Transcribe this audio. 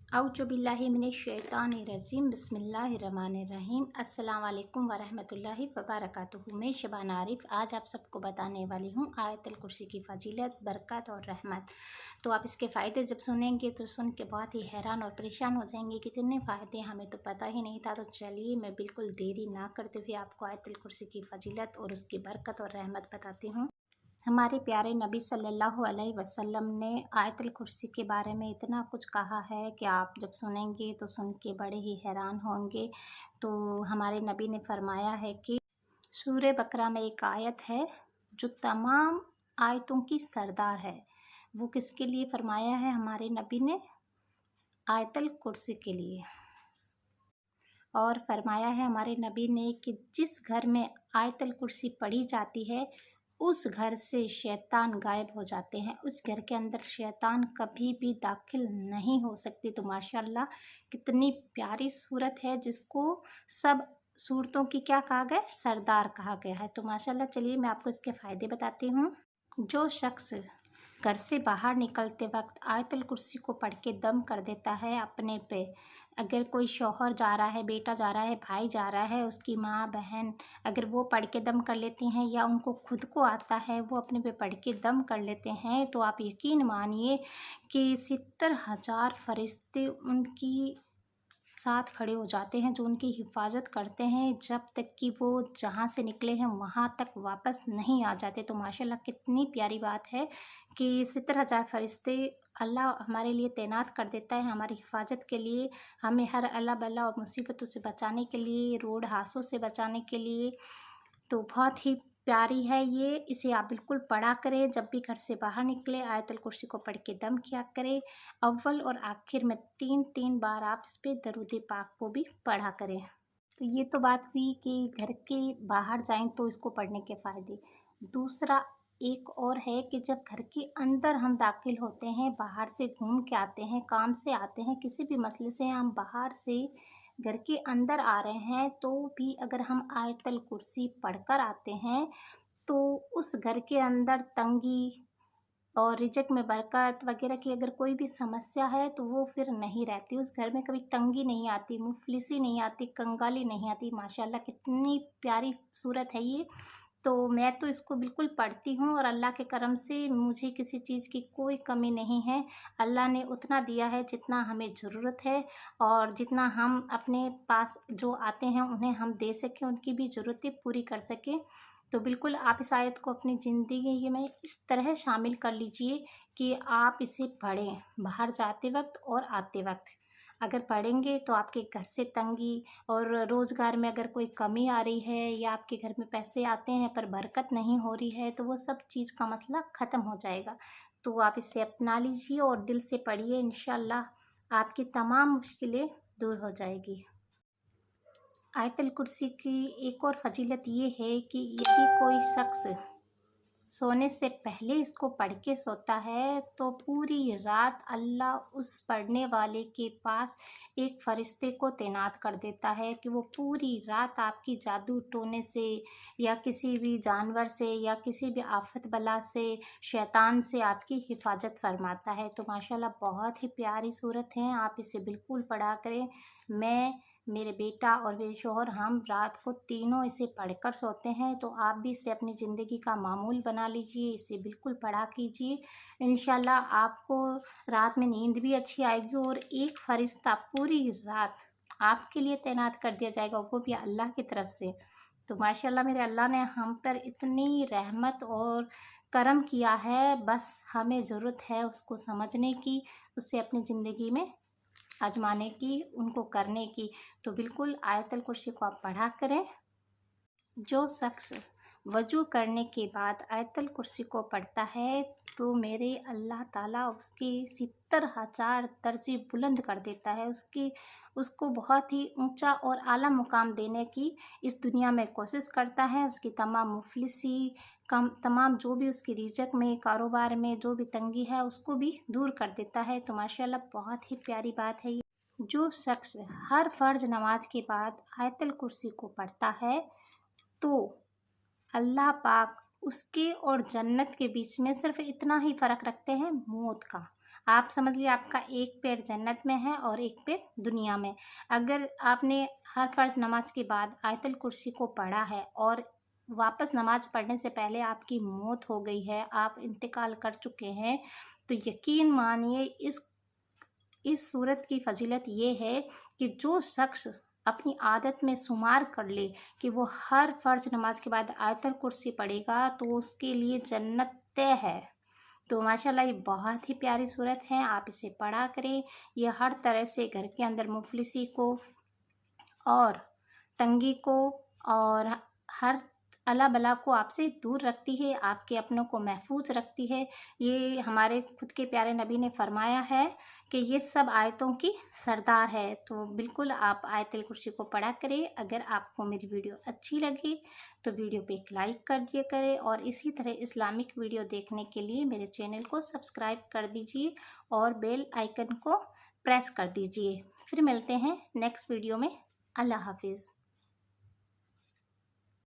औज़ु बिल्लाहि मिनश्शैतानिर्रजीम बिस्मिल्लाहिर्रहमानिर्रहीम। अस्सलाम वालेकुम वरहमतुल्लाहि वबरकातुहू। मैं शबाना आरिफ आज आप सबको बताने वाली हूँ आयतुल कुर्सी की फ़जीलत, बरकत और रहमत। तो आप इसके फ़ायदे जब सुनेंगे तो सुन के बहुत ही हैरान और परेशान हो जाएंगे, कितने फ़ायदे हमें तो पता ही नहीं था। तो चलिए मैं बिल्कुल देरी ना करते हुए आपको आयतुल कुर्सी की फ़जीलत और उसकी बरकत और रहमत बताती हूँ। हमारे प्यारे नबी सल्लल्लाहु अलैहि वसल्लम ने आयतुल कुर्सी के बारे में इतना कुछ कहा है कि आप जब सुनेंगे तो सुन के बड़े ही हैरान होंगे। तो हमारे नबी ने फरमाया है कि सूरह बकरा में एक आयत है जो तमाम आयतों की सरदार है। वो किसके लिए फरमाया है हमारे नबी ने? आयतुल कुर्सी के लिए। और फरमाया है हमारे नबी ने कि जिस घर में आयतुल कुर्सी पढ़ी जाती है उस घर से शैतान गायब हो जाते हैं, उस घर के अंदर शैतान कभी भी दाखिल नहीं हो सकती। तो माशाल्लाह कितनी प्यारी सूरत है जिसको सब सूरतों की क्या कहा गया? सरदार कहा गया है। तो माशाल्लाह चलिए मैं आपको इसके फ़ायदे बताती हूँ। जो शख्स घर से बाहर निकलते वक्त आयतुल कुर्सी को पढ़ के दम कर देता है अपने पे, अगर कोई शौहर जा रहा है, बेटा जा रहा है, भाई जा रहा है, उसकी माँ बहन अगर वो पढ़ के दम कर लेती हैं या उनको खुद को आता है वो अपने पे पढ़ के दम कर लेते हैं, तो आप यकीन मानिए कि 70,000 फरिश्ते उनकी साथ खड़े हो जाते हैं जो उनकी हिफाजत करते हैं जब तक कि वो जहाँ से निकले हैं वहाँ तक वापस नहीं आ जाते। तो माशाल्लाह कितनी प्यारी बात है कि 70,000 फरिश्ते अल्लाह हमारे लिए तैनात कर देता है हमारी हिफाजत के लिए, हमें हर अल्लाह बल्ला और मुसीबतों से बचाने के लिए, रोड हादसों से बचाने के लिए। तो बहुत ही प्यारी है ये, इसे आप बिल्कुल पढ़ा करें। जब भी घर से बाहर निकले आयतुल कुर्सी को पढ़ के दम किया करें। अव्वल और आखिर में 3-3 बार आप इस पे दरूद पाक को भी पढ़ा करें। तो ये तो बात हुई कि घर के बाहर जाएं तो इसको पढ़ने के फ़ायदे। दूसरा एक और है कि जब घर के अंदर हम दाखिल होते हैं, बाहर से घूम के आते हैं, काम से आते हैं, किसी भी मसले से हम बाहर से घर के अंदर आ रहे हैं, तो भी अगर हम आयतुल कुर्सी पढ़कर आते हैं तो उस घर के अंदर तंगी और रिज़्क में बरकत वगैरह की अगर कोई भी समस्या है तो वो फिर नहीं रहती। उस घर में कभी तंगी नहीं आती, मुफ़लिसी नहीं आती, कंगाली नहीं आती। माशाल्लाह कितनी प्यारी सूरत है ये। तो मैं तो इसको बिल्कुल पढ़ती हूँ और अल्लाह के करम से मुझे किसी चीज़ की कोई कमी नहीं है। अल्लाह ने उतना दिया है जितना हमें ज़रूरत है और जितना हम अपने पास जो आते हैं उन्हें हम दे सकें, उनकी भी ज़रूरतें पूरी कर सकें। तो बिल्कुल आप इस आयत को अपनी ज़िंदगी में इस तरह शामिल कर लीजिए कि आप इसे पढ़ें बाहर जाते वक्त और आते वक्त। अगर पढ़ेंगे तो आपके घर से तंगी और रोज़गार में अगर कोई कमी आ रही है या आपके घर में पैसे आते हैं पर बरकत नहीं हो रही है तो वो सब चीज़ का मसला ख़त्म हो जाएगा। तो आप इसे अपना लीजिए और दिल से पढ़िए, इंशाअल्लाह आपकी तमाम मुश्किलें दूर हो जाएगी। आयतुल कुर्सी की एक और फ़जीलत ये है कि यदि कोई शख्स सोने से पहले इसको पढ़ के सोता है तो पूरी रात अल्लाह उस पढ़ने वाले के पास एक फ़रिश्ते को तैनात कर देता है कि वो पूरी रात आपकी जादू टोने से या किसी भी जानवर से या किसी भी आफत बला से, शैतान से आपकी हिफाजत फरमाता है। तो माशाल्लाह बहुत ही प्यारी सूरत है, आप इसे बिल्कुल पढ़ा करें। मैं, मेरे बेटा और मेरे शौहर हम रात को तीनों इसे पढ़कर सोते हैं। तो आप भी इसे अपनी ज़िंदगी का मामूल बना लीजिए, इसे बिल्कुल पढ़ा कीजिए। इंशाल्लाह आपको रात में नींद भी अच्छी आएगी और एक फ़रिश्ता पूरी रात आपके लिए तैनात कर दिया जाएगा, वो भी अल्लाह की तरफ से। तो माशाल्लाह मेरे अल्लाह ने हम पर इतनी रहमत और करम किया है, बस हमें ज़रूरत है उसको समझने की, उसे अपनी ज़िंदगी में आजमाने की, उनको करने की। तो बिल्कुल आयतुल कुर्सी को आप पढ़ा करें। जो शख्स वज़ू करने के बाद आयतुल कुर्सी को पढ़ता है तो मेरे अल्लाह ताला उसकी 70,000 दर्जे बुलंद कर देता है, उसको बहुत ही ऊंचा और आला मुकाम देने की इस दुनिया में कोशिश करता है। उसकी तमाम मुफलिसी तमाम जो भी उसकी रिज़्क में, कारोबार में जो भी तंगी है उसको भी दूर कर देता है। तो माशाल्लाह बहुत ही प्यारी बात है ये। जो शख्स हर फ़र्ज नमाज के बाद आयतुल कुर्सी को पढ़ता है तो अल्लाह पाक उसके और जन्नत के बीच में सिर्फ़ इतना ही फ़र्क रखते हैं, मौत का। आप समझ लीजिए आपका एक पैर जन्नत में है और एक पैर दुनिया में। अगर आपने हर फ़र्ज़ नमाज के बाद आयतल कुर्सी को पढ़ा है और वापस नमाज पढ़ने से पहले आपकी मौत हो गई है, आप इंतकाल कर चुके हैं, तो यकीन मानिए इस सूरत की फ़जीलत ये है कि जो शख्स अपनी आदत में शुमार कर ले कि वो हर फ़र्ज नमाज के बाद आयतल कुर्सी पढ़ेगा तो उसके लिए जन्नत तय है। तो माशाल्लाह ये बहुत ही प्यारी सूरत है, आप इसे पढ़ा करें। ये हर तरह से घर के अंदर मुफलिसी को और तंगी को और हर अला बला को आपसे दूर रखती है, आपके अपनों को महफूज रखती है। ये हमारे खुद के प्यारे नबी ने फरमाया है कि ये सब आयतों की सरदार है। तो बिल्कुल आप आयतल कुर्सी को पढ़ा करें। अगर आपको मेरी वीडियो अच्छी लगी तो वीडियो पे एक लाइक कर दिया करें और इसी तरह इस्लामिक वीडियो देखने के लिए मेरे चैनल को सब्सक्राइब कर दीजिए और बेल आइकन को प्रेस कर दीजिए। फिर मिलते हैं नेक्स्ट वीडियो में। अल्लाह हाफिज़।